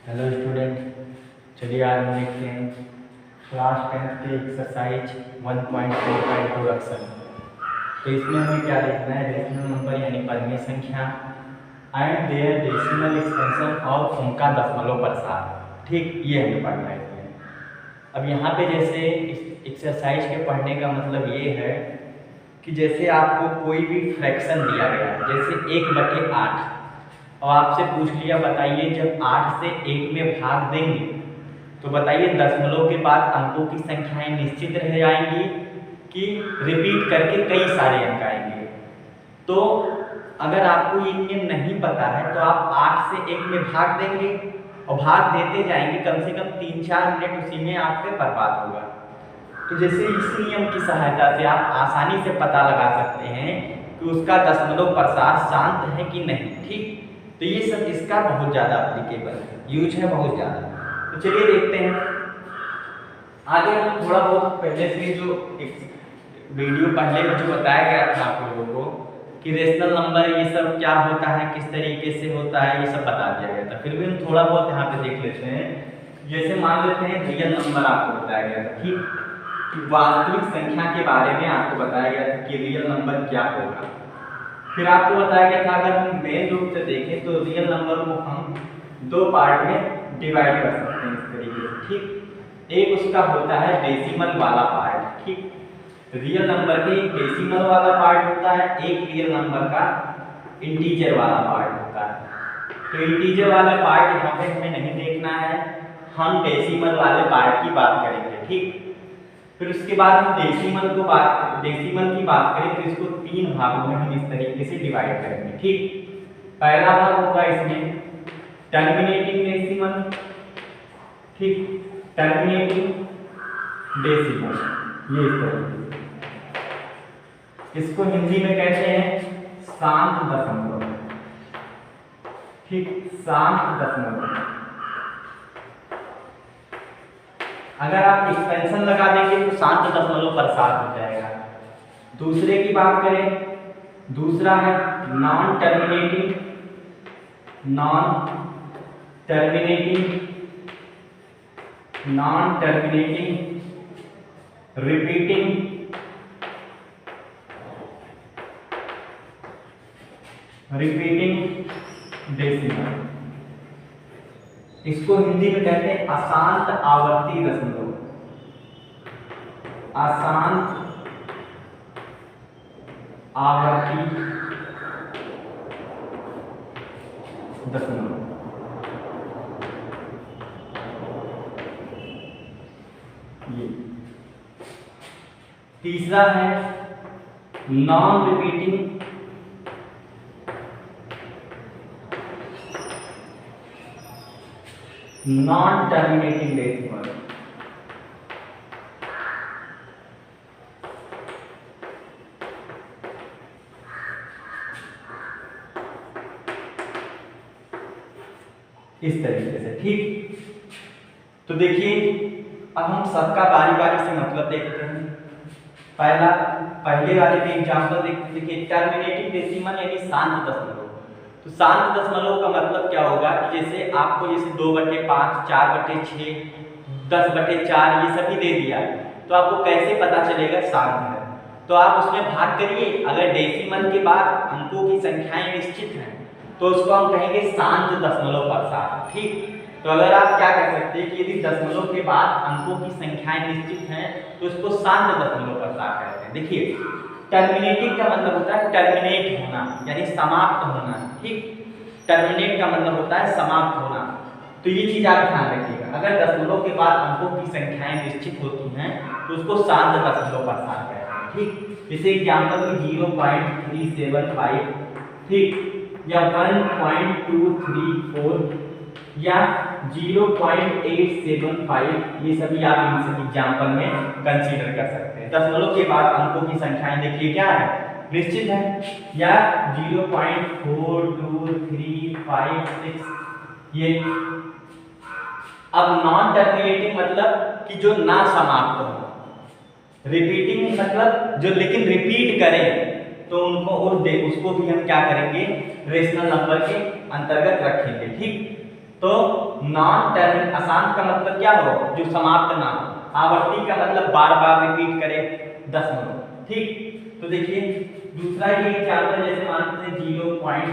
Hello student, चलिए आज हम देखते हैं क्लास 10th के एक्सरसाइज 1.4 का इंट्रोडक्शन। तो इसमें हमें क्या देखना है, रेशनल नंबर यानी पदनीय संख्या एंड देयर डेसिमल एक्सपेंशन और उनका दशमलव प्रसार। ठीक, ये हमें पढ़ना है इसमें। अब यहाँ पे जैसे इस एक्सरसाइज के पढ़ने का मतलब ये है कि जैसे आपको कोई भी फ्रैक्शन दिया गया है, जैसे 1/8 और आपसे पूछ लिया बताइए जब 8 से 1 में भाग देंगे तो बताइए दशमलव के बाद अंकों की संख्याएं निश्चित रह जाएंगी कि रिपीट करके कई सारे अंक आएंगे। तो अगर आपको ये नियम नहीं पता है तो आप 8 से 1 में भाग देंगे और भाग देते जाएंगे, कम से कम 3-4 मिनट उसी में आपके बर्बाद होगा। तो जैसे इस नियम की सहायता से आप आसानी से पता लगा सकते हैं कि उसका दशमलव प्रसार शांत है कि नहीं। ठीक, तो ये सब इसका बहुत ज़्यादा एप्लीकेबल है, यूज है बहुत ज़्यादा। तो चलिए देखते हैं आगे। हम थोड़ा बहुत पहले से जो एक वीडियो पहले में जो बताया गया था आप लोगों को कि रेशनल नंबर ये सब क्या होता है, किस तरीके से होता है, ये सब बता दिया गया था। फिर भी हम थोड़ा बहुत यहाँ पे देख लेते हैं। जैसे मान लेते हैं रियल नंबर आपको बताया गया था, ठीक, कि वास्तविक संख्या के बारे में आपको बताया गया था कि रियल नंबर क्या होगा। फिर आपको बताया गया था अगर हम मेन रूप से देखें तो रियल नंबर को हम दो पार्ट में डिवाइड कर सकते हैं इस तरीके से। ठीक, एक उसका होता है डेसिमल वाला पार्ट। ठीक, रियल नंबर के एक डेसिमल वाला पार्ट होता है, एक रियल नंबर का इंटीजर वाला पार्ट होता है। तो इंटीजर वाला पार्ट यहाँ पे हमें नहीं देखना है, हम डेसिमल वाले पार्ट की बात करेंगे। ठीक, फिर उसके बाद हम डेसिमल की बात करें तो इसको 3 भागों में हम इस तरीके से डिवाइड करेंगे। ठीक, पहला भाग होगा इसमें टर्मिनेटिंग डेसिमल। ठीक, टर्मिनेटिंग डेसिमल ये इस तरीके से, इसको हिंदी में कहते हैं शांत दशमलव। ठीक, शांत दशमलव। अगर आप एक्सपेंशन लगा देंगे तो शांत दशमलव प्रसार हो जाएगा। दूसरे की बात करें, दूसरा है नॉन टर्मिनेटिंग रिपीटिंग डेसिमल। इसको हिंदी में कहते हैं अशांत आवर्ती दशमलव। अशांत आवर्ती दशमलव। ये तीसरा है non repeating non terminating decimal. इस तरीके से। ठीक, तो देखिए अब हम सबका बारी बारी से मतलब देखते हैं। पहले वाले में एग्जांपल देखिए टर्मिनेटिंग डेसिमल यानी शांत दशमलव। तो शांत दशमलव का मतलब क्या होगा कि जैसे आपको जैसे 2/5, 4/6, 10/4 ये सभी दे दिया, तो आपको कैसे पता चलेगा शांत है? तो आप उसमें भाग करिए, अगर डेसिमल के बाद अंकों की संख्याएं निश्चित हैं तो उसको हम कहेंगे शांत दशमलव प्रसार। ठीक, तो अगर आप क्या कह सकते हैं कि यदि दशमलव के बाद अंकों की संख्याएं निश्चित हैं तो इसको शांत दशमलव प्रसार कहते हैं। देखिए टर्मिनेटिंग का मतलब होता है टर्मिनेट होना यानी समाप्त होना। ठीक, टर्मिनेट का मतलब होता है समाप्त होना। तो ये चीज आप ध्यान रखिएगा, अगर दशमलव के बाद अंकों की संख्याएं निश्चित होती हैं तो उसको शांत दशमलव प्रसार कहते हैं। ठीक, जैसे एग्जांपल में 0.375, ठीक, या 1.234 या 0.875, ये सभी आप इन सब एग्जांपल में कंसीडर कर सकते हैं। दशमलव के बाद अंकों की संख्याएं देखिए क्या है, निश्चित है, या 0.4235 ये। अब नॉन टर्मिनेटिंग मतलब कि जो ना समाप्त हो, रिपीटिंग मतलब जो लेकिन रिपीट करें, तो उनको उसको भी हम क्या करेंगे, रेशनल नंबर के अंतर्गत रखेंगे। ठीक, तो नॉन टर्मिनेटिंग अशांत का मतलब क्या हो, जो समाप्त ना हो। आवर्ती का मतलब बार बार रिपीट करे दशमलव, ठीक। तो देखिए दूसरा ये एग्जाम्पल, जैसे मानते हैं 0.2345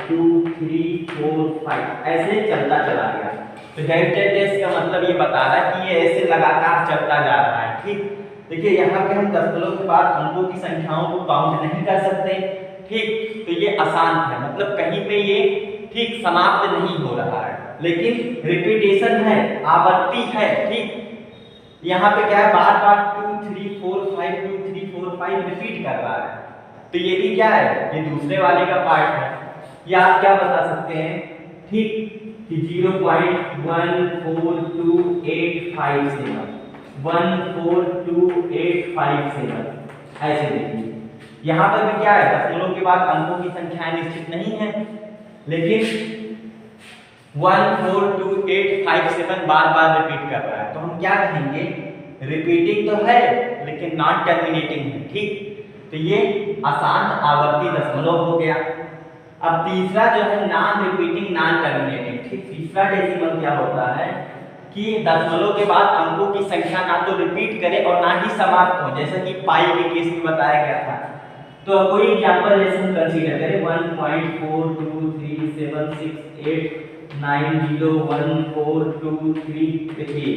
2345 ऐसे चलता चला गया। तो डेल्टा टेस्ट का मतलब ये बता रहा है कि ये ऐसे लगातार चलता जा रहा है, ठीक। देखिए यहाँ पे हम दशमलव के बाद अंकों की संख्याओं को काउंट नहीं कर सकते, ठीक। तो ये अशांत है, मतलब कहीं पे ये ठीक समाप्त नहीं हो रहा है, लेकिन रिपीटेशन है, आवर्ती है, ठीक। यहाँ पे क्या है, बार बार 2 3 4 5 2 3 4 5 रिपीट कर रहा है। तो ये भी क्या है, ये दूसरे वाले का पार्ट है। या आप क्या बता सकते हैं, ठीक, कि 0.142857 14285 ऐसे देखिए। यहाँ पर भी क्या है, दशमलव के बाद अंकों की संख्याएं निश्चित नहीं है, लेकिन 14285 बार बार रिपीट कर रहा है। तो हम क्या कहेंगे, रिपीटिंग तो है लेकिन नॉन टर्मिनेटिंग है, ठीक। तो ये अशांत आवर्ती दशमलव हो गया। अब तीसरा जो है नॉन रिपीटिंग नॉन टर्मिनेटिंग, ठीक। तीसरा डेसिमल क्या होता है कि दशमलव के बाद अंकों की संख्या ना तो रिपीट करे और ना ही समाप्त हो, जैसा कि पाई के केस में बताया गया था। तो कोई एग्जांपल जैसे हम कंसीडर करें 1.4236890142 देखिए,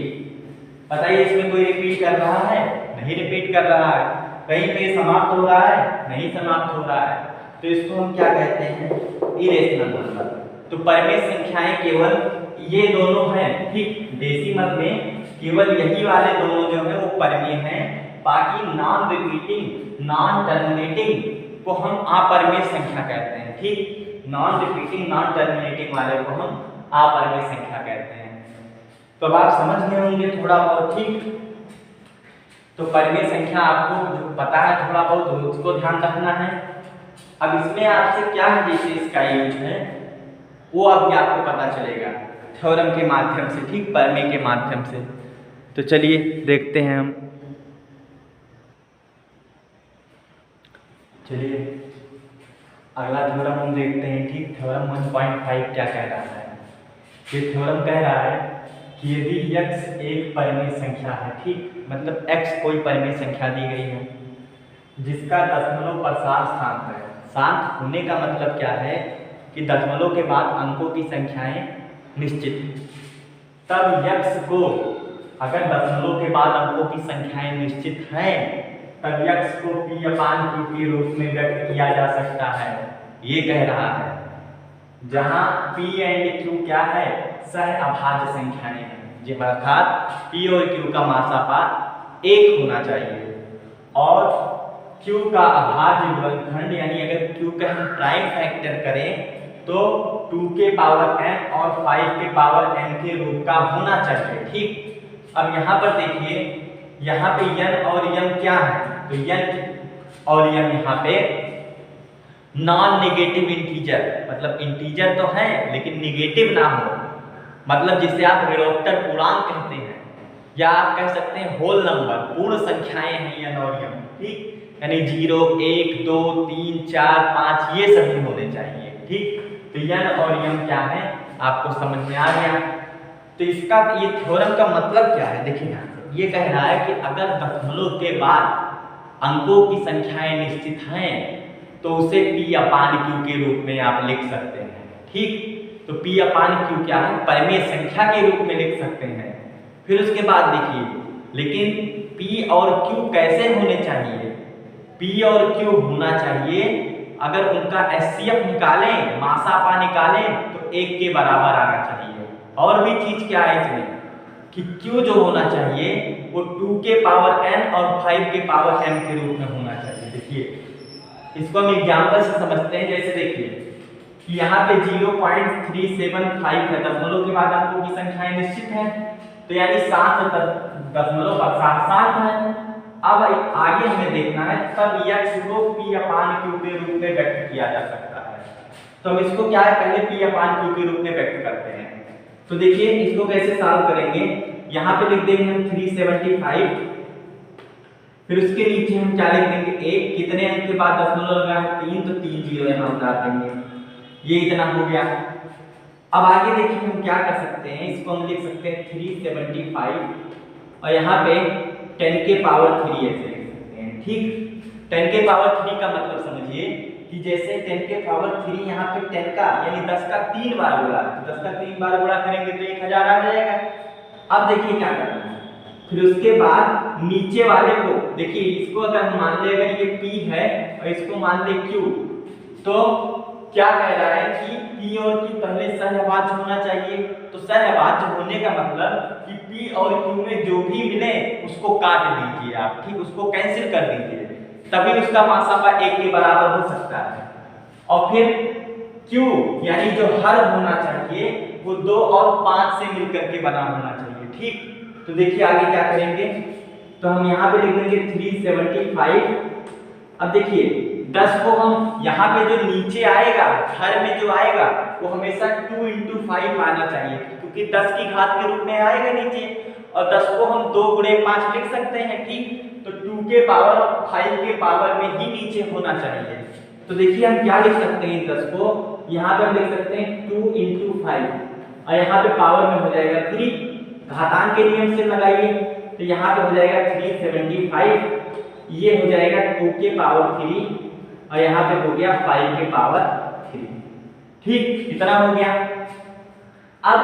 बताइए इसमें कोई रिपीट कर रहा है, नहीं रिपीट कर रहा है। कहीं पे समाप्त हो रहा है, नहीं समाप्त हो रहा है। तो इसको हम क्या कहते हैं, इरेशनल नंबर। तो परिमेय संख्याएं केवल ये दोनों हैं, ठीक। डेसिमल में केवल यही वाले दोनों जो है वो परिमेय हैं, बाकी नॉन रिपीटिंग नॉन टर्मिनेटिंग को हम अपरिमेय संख्या कहते हैं, ठीक। नॉन रिपीटिंग नॉन टर्मिनेटिंग वाले को हम अपरिमेय संख्या कहते हैं। तो अब आप समझ गए होंगे थोड़ा बहुत, ठीक। तो परिमेय संख्या आपको जो पता है थोड़ा बहुत उसको ध्यान रखना है। अब इसमें आपसे क्या है, जैसे इसका यूज है वो अभी आपको पता चलेगा थ्योरम के माध्यम से, ठीक, परिमेय के माध्यम से। तो चलिए देखते हैं हम। चलिए अगला थ्योरम हम देखते हैं, ठीक। थ्योरम 1.5 क्या कह रहा है, ये थ्योरम कह रहा है कि यदि x एक परिमेय संख्या है, ठीक, मतलब x कोई परिमेय संख्या दी गई है जिसका दशमलव प्रसार शांत है। शांत होने का मतलब क्या है कि दशमलव के बाद अंकों की संख्याएं निश्चित, तब x को अगर दशमलव के बाद अंकों की संख्याएं निश्चित हैं तब x को p/q के रूप में व्यक्त किया जा सकता है, ये कह रहा है। जहां p एंड q क्या है, सह अभाज्य संख्याएं हैं, जी, अर्थात p और q का मासापात 1 होना चाहिए और q का अभाज्य गुणनखंड, यानी अगर q का हम प्राइम फैक्टर करें तो 2 के पावर n और 5 के पावर n के रूप का होना चाहिए, ठीक। अब यहाँ पर देखिए, यहाँ पे n और m क्या है, तो n और m यहाँ पे नॉन नेगेटिव इंटीजर, मतलब इंटीजर तो है लेकिन नेगेटिव ना हो, मतलब जिसे आप ऋणोत्तर पूर्णांक कहते हैं, या आप कह सकते हैं होल नंबर, पूर्ण संख्याएं हैं n और m, ठीक। यानी 0 1 2 3 4 5 ये सभी होने चाहिए, ठीक। तो n और m क्या है आपको समझ में आ गया। तो इसका ये थ्योरम का मतलब क्या है, देखिए यहाँ ये कह रहा है कि अगर दशमलव के बाद अंकों की संख्याएं निश्चित हैं तो उसे p/q के रूप में आप लिख सकते हैं, ठीक। तो p/q क्या है, परिमेय संख्या के रूप में लिख सकते हैं। फिर उसके बाद देखिए, लेकिन p और q कैसे होने चाहिए, p और q होना चाहिए, अगर उनका HCF निकालें, मासापा निकालें तो 1 के बराबर आना चाहिए। और भी चीज क्या है इसमें कि q जो होना चाहिए वो 2 के पावर n और 5 के पावर m के रूप में होना चाहिए। देखिए इसको हम एग्जाम्पल से समझते हैं। जैसे देखिए कि यहाँ पे 0.375 है, दशमलव के बाद अंकों की संख्याएं निश्चित हैं, तो यानी 7 दशमलव 7 है। अब आगे हमें देखना है तब x को p/q के रूप में व्यक्त किया जा सकता है। तो हम इसको क्या है, पहले p/q के रूप में व्यक्त करते हैं। तो देखिए इसको कैसे सॉल्व करेंगे, यहाँ पे लिख देंगे हम 375, फिर उसके नीचे हम क्या लिख देंगे 1, कितने अंक के बाद दशमलव लगा है 3, तो 3 जीरो यहाँ डाल देंगे। ये इतना हो गया। अब आगे देखिए हम क्या कर सकते हैं, इसको हम लिख सकते हैं 375 और यहाँ पे 10 के पावर 3 ऐसे लिख सकते हैं। ठीक, 10 के पावर 3 का मतलब समझिए कि जैसे 10 के पावर 3 यहाँ पे 10 का यानी 10 का 3 बार गुणा, तो 10 का 3 बार गुणा करेंगे तो 1000 आ जाएगा। अब देखिए क्या करना है, फिर उसके बाद नीचे वाले को देखिए, इसको अगर हम मान ले अगर ये P है और इसको मान ले Q, तो क्या कह रहा है कि P और Q पहले सहभाज्य होना चाहिए। तो सहभाज्य होने का मतलब कि P और Q में जो भी मिले उसको काट दीजिए आप, ठीक, उसको कैंसिल कर दीजिए, तभी उसका मासापा 1 के बराबर हो सकता है। और फिर Q यानी जो हर होना चाहिए वो 2 और 5 से मिलकर के बना होना चाहिए। ठीक, तो देखिए आगे क्या करेंगे, तो हम यहाँ पे लिख देंगे 375। अब देखिए 10 को हम यहाँ पे जो नीचे आएगा हर में जो आएगा वो हमेशा 2 × 5 आना चाहिए, क्योंकि 10 की घात के रूप में आएगा नीचे, और 10 को हम 2 × 5 लिख सकते हैं। ठीक, तो 2 के पावर और 5 के पावर में ही नीचे होना चाहिए। तो देखिए हम क्या लिख सकते हैं, 10 को यहाँ पे हम लिख सकते हैं 2 × 5 और यहाँ पे पावर में हो जाएगा 3, घातांक के नियम से लगाइए, तो यहाँ पे हो जाएगा 375, ये हो जाएगा 2 के पावर 3 और यहाँ पे हो गया 5 के पावर 3। ठीक, इतना हो गया। अब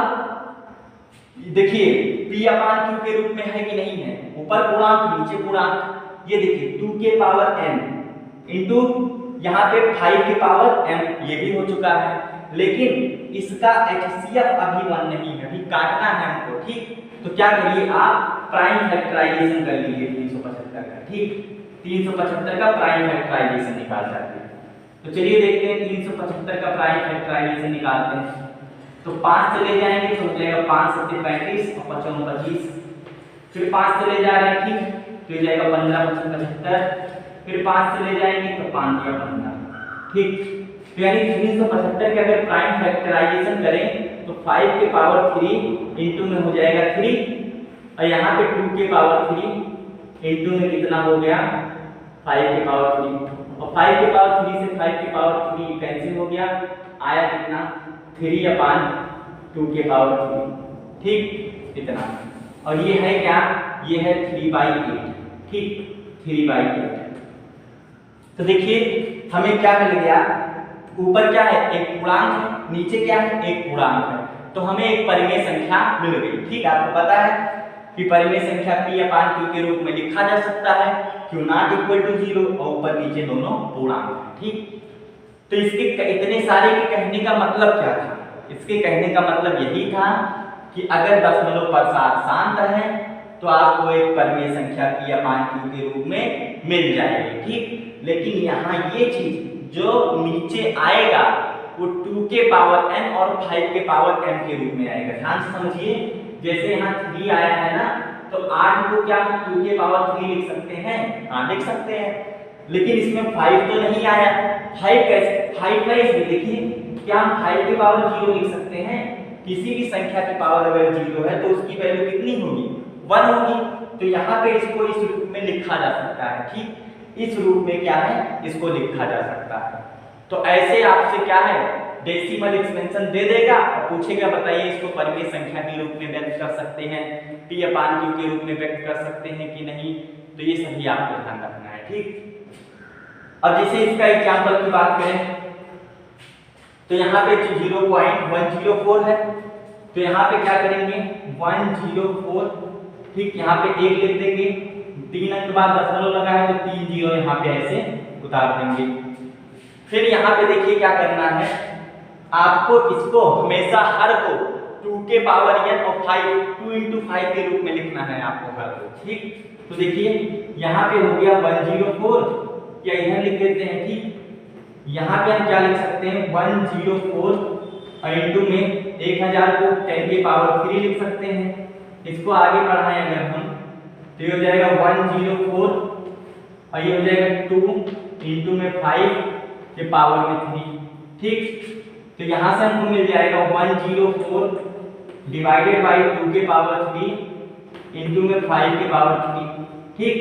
देखिए P/Q के रूप में है कि नहीं है, ऊपर पूर्णांक नीचे पूर्णांक, ये देखिए 2 के पावर m इंटू यहाँ पे 5 के पावर m, ये भी हो चुका है, लेकिन इसका HCF अभी 1 नहीं है, अभी काटना है हमको। ठीक, तो क्या करिए आप प्राइम फैक्टराइजेशन कर लीजिए 375 का। ठीक, 375 का प्राइम फैक्टराइजेशन निकाल सकते हैं। तो चलिए देखते हैं 375 का प्राइम फैक्टराइजेशन निकालते हैं। तो 5 से ले जाएंगे तो हो जाएगा 5 × 7 = 35 और 5 × 25, फिर 5 से ले जा रहे हैं, ठीक, तो हो जाएगा 15 × 5 = 75, फिर 5 से ले जाएंगे तो 5 × 15। ठीक, तो यानी 375 के अगर प्राइम फैक्टराइजेशन करें तो 5 के पावर 3 इंटू में हो जाएगा 3 और यहाँ पे 2 के पावर 3 इंटू में कितना हो गया 5 के पावर 3, और 5 के पावर 3 से 5 के पावर 3 कैंसिल हो गया, आया कितना 3/2 के पावर 3। ठीक, इतना, और ये है क्या, ये है 3/8। ठीक, 3/8। तो देखिए हमें क्या मिल गया, ऊपर क्या है एक पूर्णांक है, नीचे क्या है एक पूर्णांक है, तो हमें एक परिमेय संख्या मिल गई। ठीक, आपको पता है कि परिमेय संख्या P/Q के रूप में लिखा जा सकता है Q ≠ 0 और ऊपर नीचे दोनों पूर्णांक है। ठीक, तो इसके इतने सारे के कहने का मतलब क्या था, इसके कहने का मतलब यही था कि अगर दशमलव प्रसाद शांत है तो आपको एक परिमेय संख्या P/Q के रूप में मिल जाएगी। ठीक, लेकिन यहाँ ये चीज जो नीचे आएगा वो 2 के पावर n और 5 के पावर m के रूप में आएगा। ध्यान से समझिए, जैसे यहाँ 3 आया है ना, तो 8 को क्या 2 के पावर 3 लिख सकते हैं, हाँ लिख सकते हैं, लेकिन इसमें 5 तो नहीं आया। 5 कैसे, 5 है इसमें, देखिए क्या हम 5 के पावर 0 लिख सकते हैं, किसी भी संख्या की पावर अगर 0 है तो उसकी वैल्यू कितनी होगी 1 होगी, तो यहाँ पे इसको इस रूप में लिखा जा सकता है। ठीक, इस रूप में क्या है इसको लिखा जा सकता है। तो ऐसे आपसे क्या है डेसिमल एक्सपेंशन दे देगा और पूछेगा बताइए इसको परिमेय संख्या के रूप में व्यक्त कर सकते हैं, P/Q के रूप में व्यक्त कर सकते हैं कि नहीं, तो ये सभी आपको ध्यान रखना है। ठीक, अब जैसे इसका एग्जांपल की बात करें तो यहाँ पे 0.104 है, तो यहाँ पे क्या करेंगे 104। ठीक, यहाँ पे 1 लिख देंगे, 3 अंक बाद दशमलव लगा है तो 3 0 यहाँ पे ऐसे उतार देंगे। फिर यहाँ पे देखिए क्या करना है, आपको इसको हमेशा हर को 2 के पावर n और 2 × 5 के रूप में लिखना है आपको हर को। ठीक, तो देखिए यहाँ पे हो गया 104, क्या इधर लिख देते हैं। ठीक, यहाँ पे हम क्या लिख सकते हैं 104 और इंटू में 1000 को 10 के पावर 3 लिख सकते हैं। इसको आगे बढ़ाएं अगर हम तो ये हो जाएगा 104 और ये हो जाएगा 2 इंटू में 5 के पावर में 3। ठीक, तो यहाँ से हमको मिल जाएगा 104 डिवाइडेड बाई 2 के पावर 3 इंटू में 5 के पावर 3। ठीक,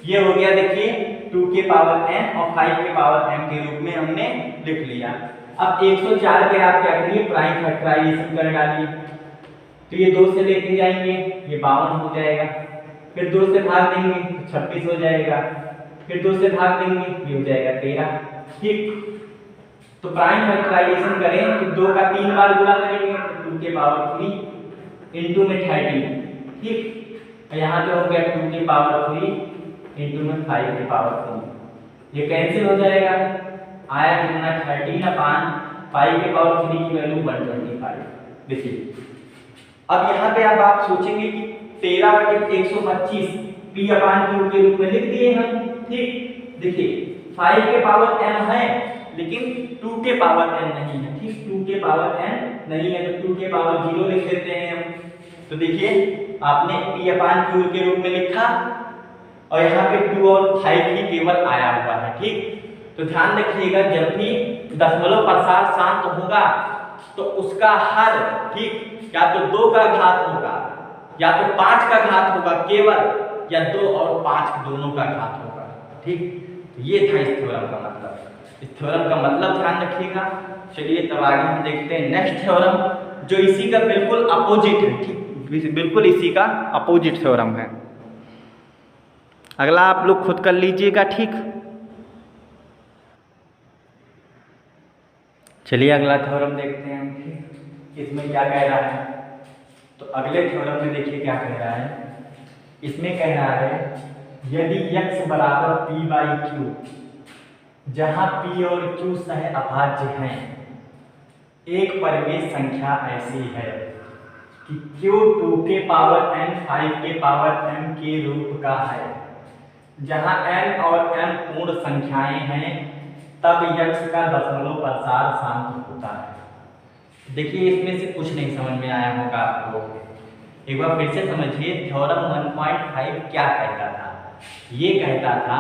ये हो गया देखिए 2 के पावर n और 5 के पावर m के रूप में हमने लिख लिया। अब 104 पे आप क्या करिए, प्राइम फैक्टराइजेशन कर डालिए। तो ये 2 से लेके जाएंगे, ये 52 हो जाएगा। फिर 2 से भाग देंगे तो 26 हो जाएगा। फिर 2 से भाग देंगे, ये हो जाएगा 13। ठीक, तो प्राइम फैक्टराइजेशन करें तो 2 का 3 बार गुणा करेंगे तो 2 के पावर 3 इंटू में 13। ठीक, यहाँ पे हो गया 2 के पावर 3 इंटू में 5 के पावर 3। ये कैंसिल हो जाएगा, आया कितना 13 अपान 5 के पावर 3 की वैल्यू 125। देखिए अब यहाँ पे अब आप सोचेंगे कि 13/125 p अपान q के रूप में लिख दिए हम। ठीक, देखिए 5 के पावर m है लेकिन 2 के पावर n नहीं है। ठीक, 2 के पावर n नहीं है तो 2 के पावर 0 लिख देते हैं हम। तो देखिए आपने p अपान q के रूप में लिखा और यहाँ पे 2 और 5 ही केवल आया हुआ है। ठीक, तो ध्यान रखिएगा जब भी दशमलव प्रसार शांत होगा तो उसका हर, ठीक, या तो 2 का घात होगा या तो 5 का घात होगा केवल, या 2 और 5 दोनों का घात होगा। ठीक, तो ये था इस थ्योरम का मतलब। इस थ्योरम का मतलब ध्यान रखिएगा। चलिए तब आगे हम देखते हैं नेक्स्ट थ्योरम जो इसी का बिल्कुल अपोजिट है। ठीक, बिल्कुल इसी का अपोजिट थ्योरम है। अगला आप लोग खुद कर लीजिएगा। ठीक, चलिए अगला थ्योरम देखते हैं हम। ठीक, इसमें क्या कह रहा है, तो अगले थ्योरम में देखिए क्या कह रहा है। इसमें कह रहा है यदि x बराबर p/q, जहां p और q सह अभाज्य हैं, एक परिमेय संख्या ऐसी है कि q 2 के पावर n 5 के पावर m के रूप का है, जहां n और m पूर्ण संख्याएं हैं, तब x का दशमलव प्रसार शांत होता है। देखिए इसमें से कुछ नहीं समझ में आया होगा आपको, एक बार फिर से समझिए। थ्योरम 1.5 क्या कहता था? ये कहता था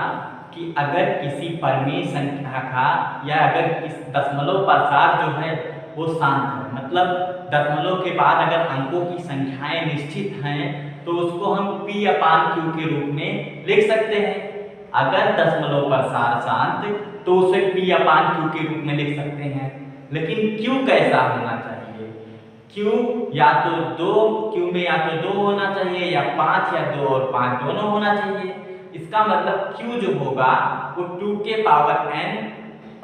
कि अगर किसी परिमेय संख्या का या अगर इस दशमलव प्रसार जो है वो शांत है, मतलब दशमलव के बाद अगर अंकों की संख्याएं निश्चित हैं तो उसको हम p अपान q के रूप में लिख सकते हैं। अगर दशमलव प्रसार शांत तो उसे p अपान q के रूप में लिख सकते हैं। लेकिन q कैसा होना चाहिए? q या तो 2, q में या तो 2 होना चाहिए या 5 या 2 और 5 दोनों होना चाहिए। इसका मतलब q जो होगा वो 2 के पावर n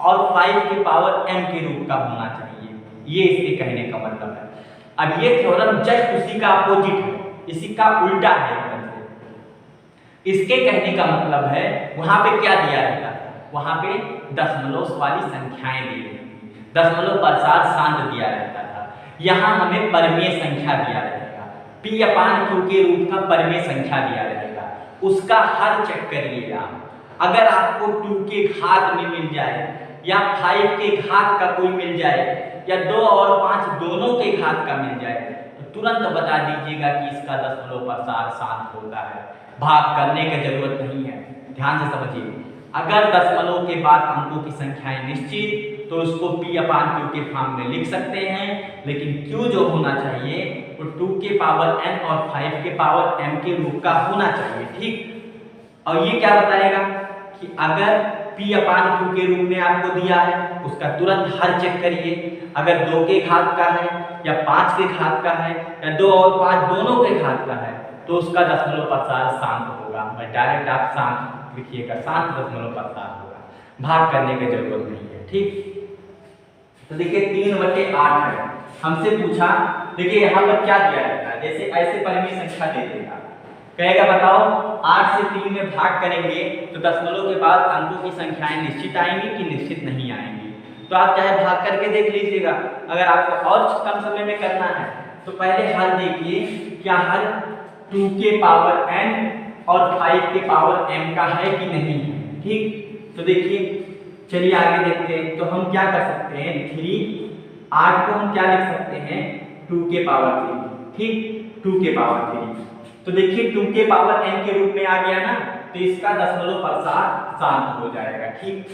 और 5 के पावर m के रूप का होना चाहिए। ये इसके कहने का मतलब है। अब ये थ्योरम जस्ट उसी का अपोजिट है, इसी का उल्टा है एकदम से। इसके कहने का मतलब है वहां पे क्या दिया रहता है, वहां पे दशमलव वाली संख्याएं दी रहती, दशमलव प्रसार शांत दिया रहता था। यहाँ हमें परिमेय संख्या दिया रहेगा, p अपान q के रूप का परिमेय संख्या दिया रहेगा। उसका हर चेक करिएगा, अगर आपको 2 के घात में मिल जाए या 5 के घात का कोई मिल जाए या 2 और 5 दोनों के घात का मिल जाए तो तुरंत बता दीजिएगा कि इसका दशमलव प्रसार शांत होता है। भाग करने की जरूरत नहीं है, ध्यान से समझिए। अगर दशमलव के बाद अंकों की संख्याएं निश्चित तो उसको p अपान q के फॉर्म में लिख सकते हैं, लेकिन q जो होना चाहिए वो 2 के पावर n और 5 के पावर m के रूप का होना चाहिए। ठीक, और ये क्या बताएगा कि अगर p अपान q के रूप में आपको दिया है उसका तुरंत हर चेक करिए। अगर 2 के घात का है या 5 के घात का है या 2 और 5 दोनों के घात का है तो उसका दशमलव प्रसार शांत होगा। मैं डायरेक्ट आप शांत लिखिएगा, शांत दशमलव प्रसार होगा, भाग करने की जरूरत नहीं है। ठीक, तो देखिए 3/8 है, हमसे पूछा, देखिए यहाँ पर क्या दिया रहता है, जैसे ऐसे परिमेय संख्या दे देगा, कहेगा बताओ 8 से 3 में भाग करेंगे तो दशमलव के बाद अंकों की संख्याएं निश्चित आएंगी कि निश्चित नहीं आएंगी। तो आप चाहे भाग करके देख लीजिएगा। अगर आपको और कम समय में करना है तो पहले हर देखिए, क्या हर 2 के पावर n और 5 के पावर m का है कि नहीं है। ठीक, तो देखिए चलिए आगे देखते हैं। तो हम क्या कर सकते हैं, 8 को हम क्या लिख सकते हैं, 2 के पावर 3। ठीक, 2 के पावर 3, तो देखिए 2 के पावर n के रूप में आ गया ना, तो इसका दशमलव प्रसार शांत हो जाएगा। ठीक,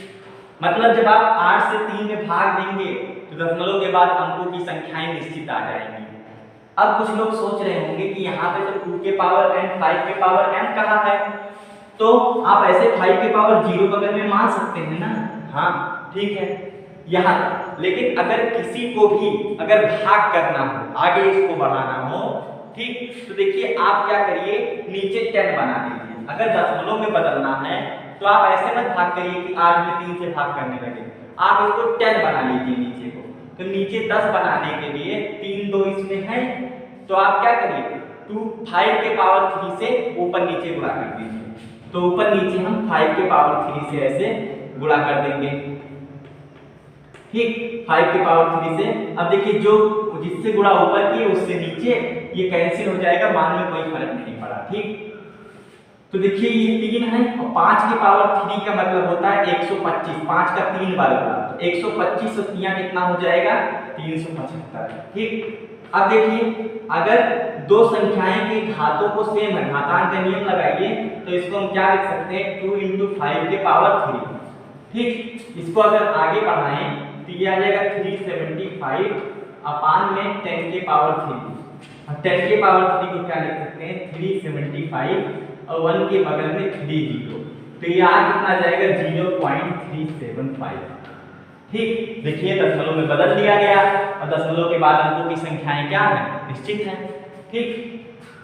मतलब जब आप 8 से 3 में भाग देंगे तो दशमलव के बाद अंकों की संख्याएं निश्चित आ जाएंगी। अब कुछ लोग सोच रहे होंगे कि यहाँ पे तो 2 के पावर n 5 के पावर m कहा है, तो आप ऐसे 5 के पावर 0 बगल में मान सकते हैं ना। हाँ ठीक है यहाँ, लेकिन अगर किसी को भी अगर भाग करना हो, आगे इसको बढ़ाना हो, ठीक, तो देखिए आप क्या करिए, नीचे 10 बना दीजिए। अगर दशमलव में बदलना है तो आप ऐसे मत भाग करिए कि 8 में 3 से भाग करने लगे, आप इसको 10 बना लीजिए नीचे को। तो नीचे 10 बनाने के लिए 3 2 इसमें है, तो आप क्या करिए 5 के पावर 3 से ऊपर नीचे गुणा कर दीजिए। तो ऊपर नीचे हम 5 के पावर 3 से ऐसे गुणा कर देंगे, ठीक, 5 के पावर 3 से। अब देखिए जो जिससे गुणा ऊपर किए उससे नीचे ये कैंसिल हो जाएगा, मान में कोई फर्क नहीं पड़ा, ठीक। तो देखिए ये 3 है और 5 के पावर 3 का मतलब होता है 125, 5 का 3 बार गुणा, तो 125 और 3 कितना हो जाएगा 375, ठीक। अब देखिए अगर दो संख्याएं के घातों को सेम है, घातांक का नियम लगाइए, तो इसको हम क्या लिख सकते हैं 2 × 5 के पावर 3, ठीक। इसको अगर आगे बढ़ाएं तो ये आ जाएगा 375 अपान में 10 के पावर 3, और 10 के पावर 3 को क्या लिख सकते हैं 375 और 1 के बगल में 3 0, तो ये आ कितना जाएगा 0.375, ठीक। देखिए दशमलव में बदल दिया गया और दशमलव के बाद अंकों की संख्याएं क्या है निश्चित है, ठीक।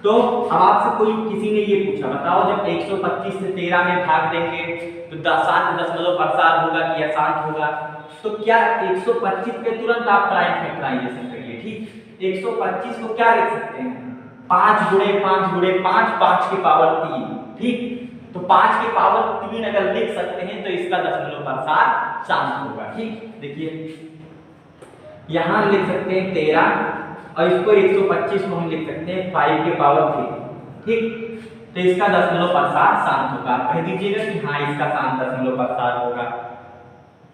तो अब आपसे कोई किसी ने ये पूछा, बताओ जब 125 से 13 में भाग देंगे तो 7 दशमलव प्रसार होगा कि अशांत होगा, तो क्या 125 पे तुरंत आप प्राइम फैक्टराइजेशन करिए, ठीक। 125 को क्या लिख सकते हैं 5 × 5 × 5 5 के पावर 3, ठीक। तो 5 के पावर 3 अगर लिख सकते हैं तो इसका दशमलव प्रसार शांत होगा, ठीक। देखिए यहां लिख सकते हैं 13 और इसको 125 को हम लिख सकते हैं 5 के पावर 3, ठीक। तो इसका दशमलव प्रसार शांत होगा, आप कह दीजिएगा कि हाँ इसका शांत दशमलव प्रसार होगा।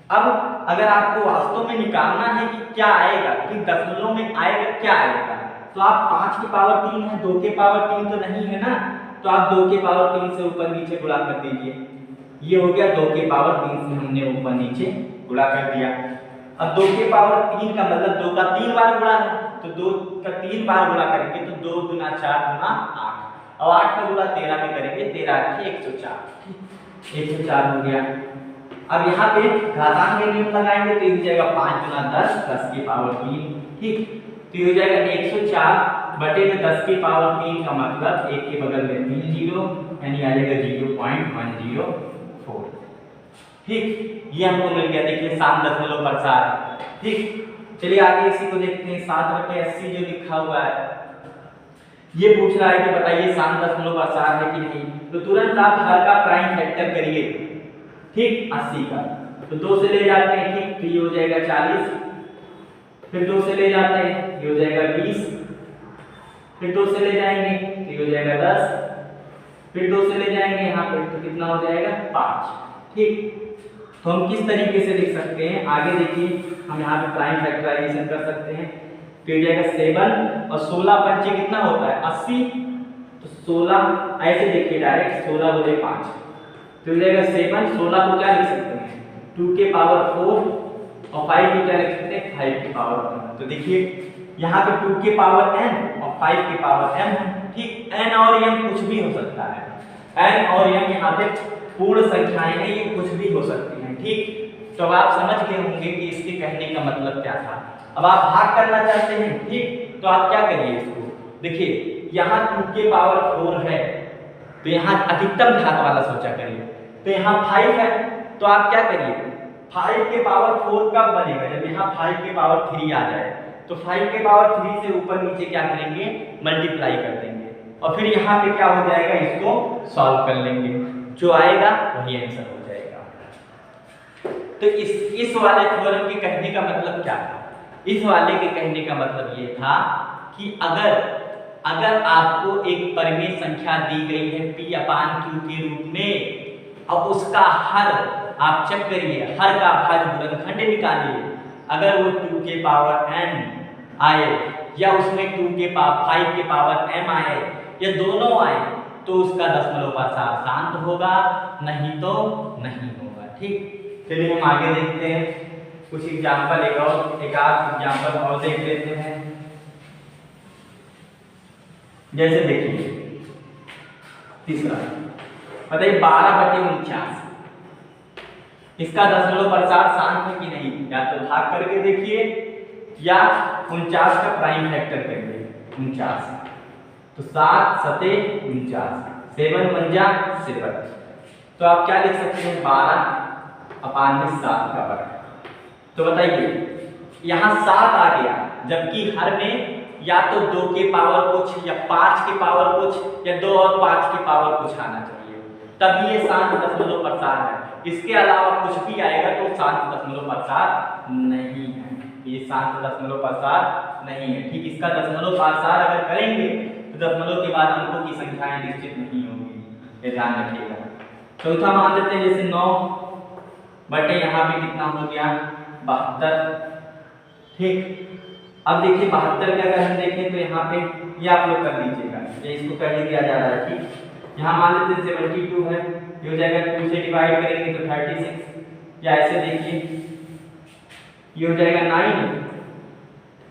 अब अगर आपको वास्तव में निकालना है कि क्या आएगा, कि दशमलव में आएगा क्या आएगा, तो आप 5 के पावर 3 है, 2 के पावर 3 तो नहीं है ना, तो आप 2 के पावर 3 से ऊपर नीचे गुणा कर दीजिए। ये हो गया 2 के पावर 3 से हमने ऊपर नीचे गुणा कर दिया। अब 2 के पावर 3 का मतलब 2 का 3 बार गुणा है, तो 2 का 3 बार गुणा करेंगे तो 2 × 4 × 8, और 8 का गुणा 13 में करेंगे, 13 × 104, 104 हो गया। अब यहाँ पे घातांक का नियम लगाएंगे तो ये हो जाएगा 5 × 10 10 की पावर 3, ठीक। तो ये हो जाएगा 104 बटे में 10 की पावर 3 का मतलब 1 के बगल में 3 0, यानी आ जाएगा 0.104, ठीक। ये हमको मिल गया, देखिए शांत दशमलव प्रसार, ठीक। चलिए आगे इसी को देखते हैं। 7/80 जो लिखा हुआ है ये पूछ रहा है कि बताइए शांत दशमलव प्रसार है कि नहीं, तो तुरंत आप हर का प्राइम फैक्टर करिए, ठीक। 80 का तो 2 से ले जाते हैं, ठीक, तो ये हो जाएगा 40, फिर 2 से ले जाते हैं ये हो जाएगा 20, फिर 2 से ले जाएंगे तो ये हो जाएगा 10, फिर 2 से ले जाएंगे यहाँ पर तो कितना हो जाएगा 5, ठीक। तो हम किस तरीके से लिख सकते हैं आगे देखिए, हम यहाँ पे प्राइम फैक्टराइजेशन कर सकते हैं, तो ये जाएगा 7 और 16 पंचे कितना होता है 80, तो 16 ऐसे देखिए डायरेक्ट 16 × 5 तो ये जाएगा 7, 16 को क्या लिख सकते हैं 2 के पावर 4 और 5 को क्या लिख सकते हैं 5 के पावर 1, तो देखिए यहाँ पे 2 के पावर n और 5 के पावर m है, ठीक। n और m कुछ भी हो सकता है, n और m यहाँ पे पूर्ण संख्याएं हैं, ये कुछ भी हो सकती हैं, ठीक। तो अब आप समझ गए होंगे कि इसके कहने का मतलब क्या था। अब आप भाग करना चाहते हैं, ठीक, तो आप क्या करिए इसको देखिए यहाँ 2 के पावर 4 है तो यहाँ अधिकतम घात वाला सोचा करिए, तो यहाँ 5 है तो आप क्या करिए 5 के पावर 4 कब बनेगा जब यहाँ 5 के पावर 3 आ जाए, तो 5 के पावर 3 से ऊपर नीचे क्या करेंगे मल्टीप्लाई कर देंगे और फिर यहाँ पे क्या हो जाएगा इसको सॉल्व कर लेंगे, जो आएगा वही आंसर हो जाएगा। तो इस वाले थ्योरम के कहने का मतलब क्या था, इस वाले के कहने का मतलब ये था कि अगर आपको एक परिमेय संख्या दी गई है P/Q के रूप में और उसका हर आप चेक करिए, हर का भाज्य गुणनखंड निकालिए, अगर वो 2 के पावर n आए या उसमें 2 के पावर 5 के पावर m आए या दोनों आए तो उसका दशमलव प्रसार शांत होगा, नहीं तो नहीं होगा, ठीक। चलिए हम आगे देखते हैं कुछ एग्जाम्पल, एक आध एग्जाम्पल और देख लेते हैं। जैसे देखिए तीसरा, बताइए 12/49, इसका दशमलव प्रसार शांत है कि नहीं, या तो भाग करके देखिए या 49 का प्राइम फैक्टर करिए 49, तो 7 सते 49, 7 पंजा 7, तो आप क्या लिख सकते हैं 12/7 का वर्ग। तो बताइए यहाँ 7 आ गया, जबकि हर में या तो 2 के पावर कुछ या 5 के पावर कुछ या 2 और 5 के पावर कुछ आना चाहिए, तब ये शांत दशमलव प्रसार है। इसके अलावा कुछ भी आएगा तो शांत दशमलव प्रसार नहीं है, ये शांत दशमलव प्रसार नहीं है। ठीक, इसका दशमलव प्रसार अगर करेंगे तो दशमलव के बाद अंकों की संख्याएं निश्चित नहीं होगी, ये ध्यान रखिएगा। चौथा मान लेते हैं जैसे 9 बटे यहाँ पे कितना हो गया 72। ठीक, अब देखिए 72 का अगर हम देखें तो यहाँ पे ये आप लोग कर लीजिएगा, ये इसको कर दिया जा रहा है। ठीक, यहाँ मान लेते हैं 72 है, ये हो जाएगा 2 से डिवाइड करेंगे तो 36, या ऐसे देखिए ये हो जाएगा 9।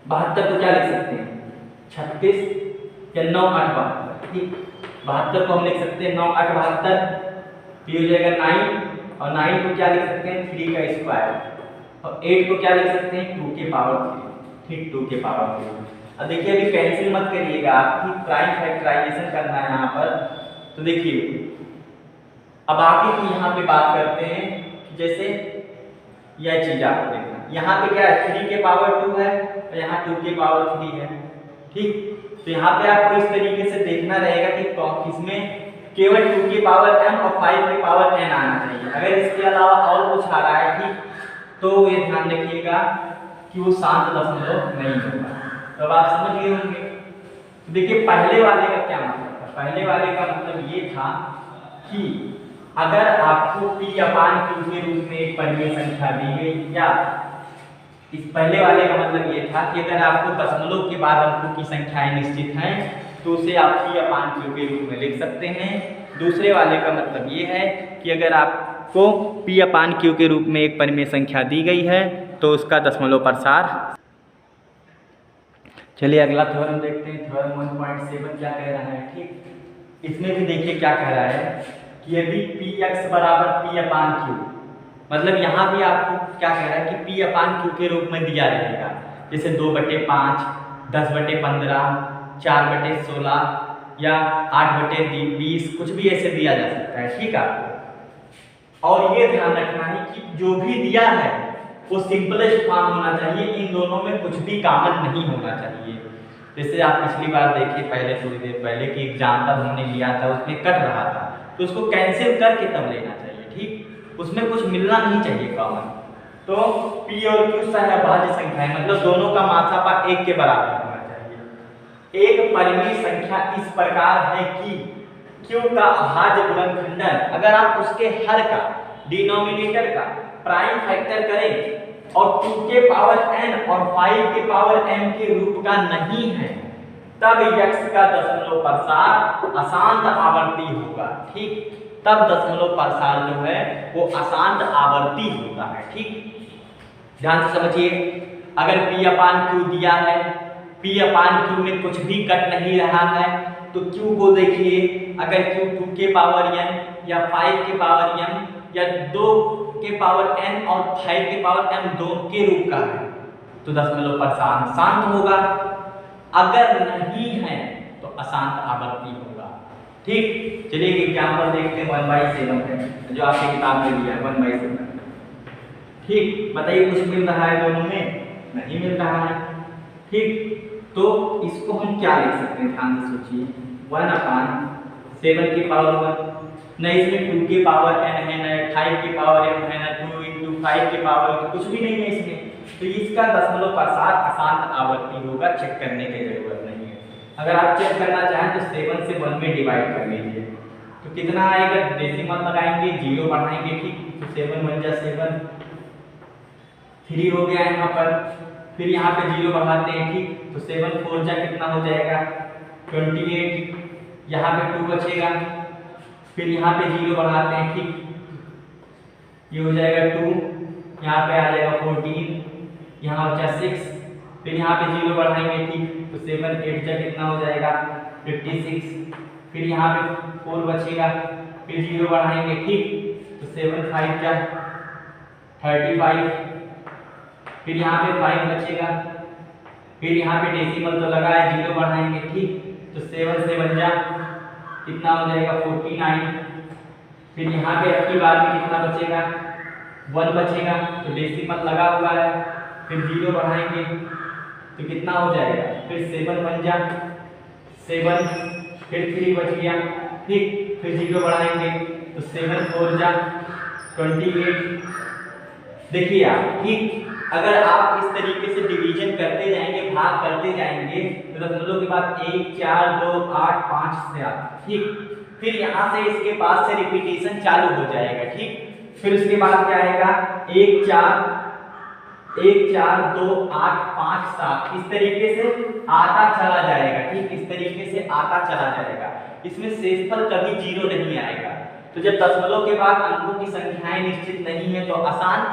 72 को क्या लिख सकते हैं 36 या 9 8 72। ठीक, 72 को हम लिख सकते हैं 9 8 72, ये हो जाएगा 9, और 9 को क्या लिख सकते हैं 3 का स्क्वायर, और 8 को क्या लिख सकते हैं 2 के पावर 3। ठीक, 2 के पावर 3। अब देखिए अभी कैंसिल मत करिएगा, आपकी प्राइम फैक्टराइजेशन करना है यहाँ पर। तो देखिए अब आगे की यहाँ पे बात करते हैं कि जैसे यह चीज आपको देखना, यहाँ पे क्या है 3 के पावर 2 है और यहाँ 2 के पावर 3 है। ठीक, तो यहाँ पे आपको इस तरीके से देखना रहेगा कि किसमें केवल 2 के पावर m और 5 के पावर n आना चाहिए। अगर इसके अलावा और कुछ आ रहा है ठीक, तो ये ध्यान रखिएगा कि वो शांत दशमलव नहीं होगा। तो अब आप समझ गए होंगे। तो देखिए पहले वाले का क्या मतलब था, पहले वाले का मतलब ये था कि अगर आपको p/q के रूप में एक परिमेय संख्या दी गई, या इस पहले वाले का मतलब ये था कि अगर आपको दशमलव के बाद अंकों की संख्याएं निश्चित हैं तो उसे आप p/q के रूप में लिख सकते हैं। दूसरे वाले का मतलब ये है कि अगर आपको p/q के रूप में एक परिमेय संख्या दी गई है तो उसका दशमलव प्रसार। चलिए अगला थ्योरम देखते हैं, थ्योरम 1.7 क्या कह रहा है। ठीक, इसमें भी देखिए क्या कह रहा है कि यदि px बराबर p/q, मतलब यहाँ भी आपको क्या कह रहा है कि p/q के रूप में दिया रहेगा, जैसे 2/5, 10/15, 4/16 या 8/20, कुछ भी ऐसे दिया जा सकता है। ठीक आपको, और ये ध्यान रखना है कि जो भी दिया है वो सिंपलेस्ट फॉर्म होना चाहिए, इन दोनों में कुछ भी कॉमन नहीं होना चाहिए। जैसे आप पिछली बार देखिए पहले थोड़ी देर पहले कि एग्जाम्पल हमने लिया था उसमें कट रहा था, तो उसको कैंसिल करके तब लेना चाहिए। ठीक, उसमें कुछ मिलना नहीं चाहिए कॉमन। तो p और q सहअभाज्य संख्या है, मतलब दोनों का मात्रा 1 के बराबर होना चाहिए। एक परिमेय संख्या इस प्रकार है कि q का अभाज्य गुणनखंडन अगर आप उसके हर का डिनोमिनेटर का प्राइम फैक्टर करें और 2 के पावर n और 5 के पावर m के रूप का नहीं है, तब x का दशमलव प्रसार अशांत आवर्ती होगा। ठीक, तब दशमलव प्रसार जो है वो अशांत आवर्ती होता है। ठीक, ध्यान से समझिए, अगर p/q दिया है, p/q में कुछ भी कट नहीं रहा है, तो q को देखिए, अगर q 2 के पावर n या 5 के पावर m या 2 के पावर n और 5 के पावर m दोनों के रूप का है तो दशमलव प्रसार शांत होगा, अगर नहीं है तो अशांत आवर्ती होगा। ठीक, चलिए एक एग्जांपल देखते हैं 1/7 है जो आपकी किताब में दिया है 1/7। ठीक, बताइए कुछ मिल रहा है दोनों में, नहीं मिल रहा है। ठीक, तो इसको हम क्या लिख सकते हैं, ध्यान से सोचिए, 1/7 के पावर 1, न इसमें 2 के पावर n है, न 5 के पावर m है, न 2 × 5 के पावर, कुछ भी नहीं है इसमें, तो इसका दशमलव प्रसार अशांत आवर्ती होगा, चेक करने की जरूरत नहीं है। अगर आप चेक करना चाहें तो 7 से 1 में डिवाइड कर लीजिए, तो कितना आएगा, डेसिमल लगाएंगे, 0 बढ़ाएंगे। ठीक, तो 7 1 जा 7, 3 हो गया यहाँ पर, फिर यहाँ पे 0 बढ़ाते हैं। ठीक, तो 7 4 जा कितना हो जाएगा 28, यहाँ पे 2 बचेगा, फिर यहाँ पे 0 बढ़ाते हैं। ठीक, ये हो जाएगा 2, यहाँ पे आ जाएगा 14, यहाँ बचा 6, फिर यहाँ पे 0 बढ़ाएंगे। ठीक, तो 7 8 जा कितना हो जाएगा 56, फिर यहाँ पे 4 बचेगा, फिर 0 बढ़ाएंगे, ठीक। तो 7 5 क्या 35, फिर यहाँ पे 5 बचेगा, फिर यहाँ पे डेसिमल तो लगा है, 0 बढ़ाएंगे, ठीक। तो 7 से बन जा कितना हो जाएगा 49, फिर यहाँ पे अब की बार में कितना बचेगा 1 बचेगा, तो डेसिमल लगा हुआ है, फिर 0 बढ़ाएंगे तो कितना हो जाएगा, फिर 7 बन जा 7, फिर 3 बच गया, ठीक। फिर 0 बढ़ाएंगे तो 7 4 जा 28। देखिए आप, ठीक, अगर आप इस तरीके से डिवीजन करते जाएंगे, भाग करते जाएंगे, तो दशमलव के बाद 1 4 2 8 5 से आता, ठीक। फिर यहाँ से इसके पास से रिपीटेशन चालू हो जाएगा, ठीक। फिर उसके बाद क्या आएगा 1 4 2 8 5 7, इस तरीके से आता चला जाएगा, ठीक। इस तरीके से आता चला जाएगा, इसमें शेषफल कभी 0 नहीं आएगा। तो जब दशमलव के बाद अंकों की संख्याएं निश्चित नहीं है तो अशांत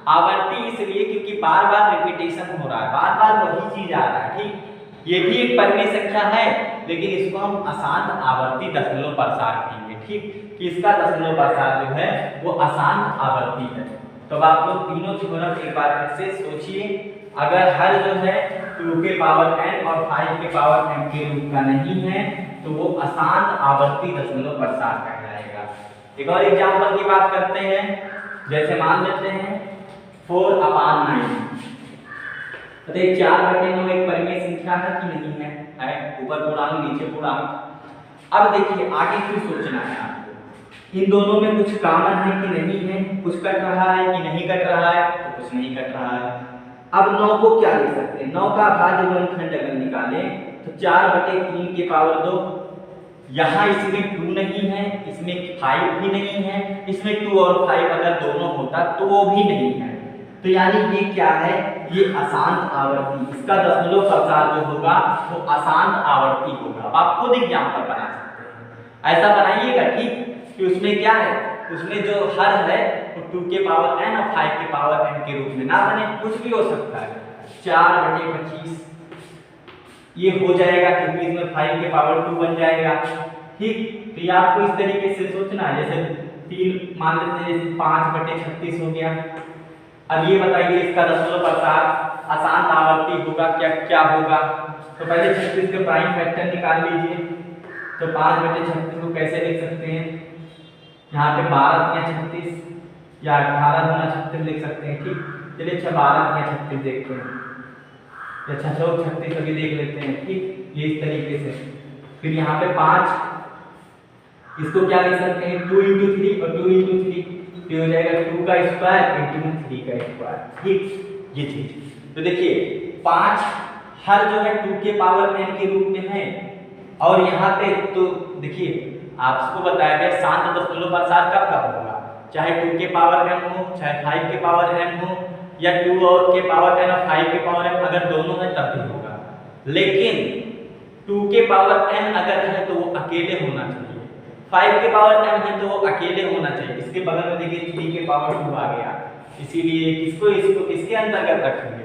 आवर्ती इसलिए क्योंकि बार बार रिपीटेशन हो रहा है, बार बार वही चीज आ रहा है, ठीक। ये भी एक परिमेय संख्या है, लेकिन इसको हम अशांत आवर्ती दशमलव प्रसार कहेंगे, ठीक, कि इसका दशमलव प्रसार जो है वो अशांत आवर्ती है। तो अब आप लोग तीनों थ्योरम एक बार फिर से सोचिए, अगर हर जो है 2 के पावर n और 5 के पावर m के रूप का नहीं है तो वो अशांत आवर्ती दशमलव प्रसार कहलाएगा। एक और एग्जाम्पल की बात करते हैं, जैसे मान लेते हैं 4/9, अरे 4/9 एक परिमेय संख्या है कि नहीं है, ऊपर पूर्णांक नीचे पूर्णांक। अब देखिए आगे क्यों सोचना है आपको, इन दोनों में कुछ कॉमन है कि नहीं है, कुछ कट रहा है कि नहीं कट रहा है, तो कुछ नहीं कट रहा है। अब 9 को क्या लिख सकते हैं, 9 का भाज्य गुणनखंड अगर निकालें तो 4/3 के पावर 2, यहाँ इसमें 2 नहीं है, इसमें 5 भी नहीं है, इसमें 2 और 5 अगर दोनों होता तो वो भी नहीं है, तो यानी ये क्या है, ये अशांत आवर्ती, इसका दशमलव प्रसार जो होगा वो अशांत आवर्ती होगा। आप खुद एग्जाम्पल बना सकते हैं, ऐसा बनाइएगा, ठीक, कि उसमें क्या है, उसमें जो हर है वो 2 के पावर n और 5 के पावर n के रूप में ना बने, कुछ भी हो सकता है। 4/25 ये हो जाएगा क्योंकि इसमें 5 के पावर 2 बन जाएगा, ठीक। तो ये आपको इस तरीके से सोचना है, जैसे 3 मान लेते हैं, जैसे 5/36 हो गया। अब ये बताइए इसका दशमलव प्रसार अशांत आवर्ती होगा क्या, क्या होगा, तो पहले 36 के प्राइम फैक्टर निकाल लीजिए। तो 5/36 को कैसे लिख सकते हैं, यहाँ पे 12×36 या 18×36 लिख सकते हैं, ठीक। चलिए 12×36 देखते हैं, या 6×36 अभी देख लेते हैं, ठीक, ये इस तरीके से। फिर यहाँ पे 5, इसको क्या लिख सकते हैं 2 × 3 और 2 × 3, तो हो जाएगा 2 का स्क्वायर × 3 का स्क्वायर, ठीक, ये चीज। तो देखिए 5 हर जो है 2 के पावर n के रूप में है, और यहाँ पे तो देखिए आपको बताया गया शांत दशमलव प्रसार कब कब होगा, चाहे 2 के पावर m हो, चाहे 5 के पावर m हो, या 2 और के पावर n और 5 के पावर m, अगर दोनों है तब भी होगा। लेकिन 2 के पावर n अगर है तो वो अकेले होना चाहिए, 5 के पावर m है तो वो अकेले होना चाहिए। इसके बगल में देखिए 3 के पावर 2 आ गया, इसीलिए इसको किसके अंतर्गत रखेंगे,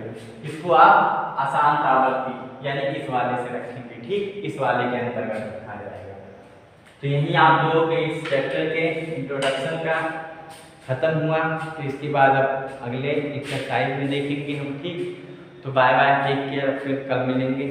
इसको आप अशांत आवर्ती यानी इस वाले से रखेंगे, ठीक, इस वाले के अंतर्गत रखा जाएगा। तो यही आप लोगों के इस चैप्टर के इंट्रोडक्शन का खत्म हुआ। तो इसके बाद अब अगले एक्सरसाइज में देखेंगे हम, ठीक। तो बाय बाय, टेक केयर, फिर कल मिलेंगे।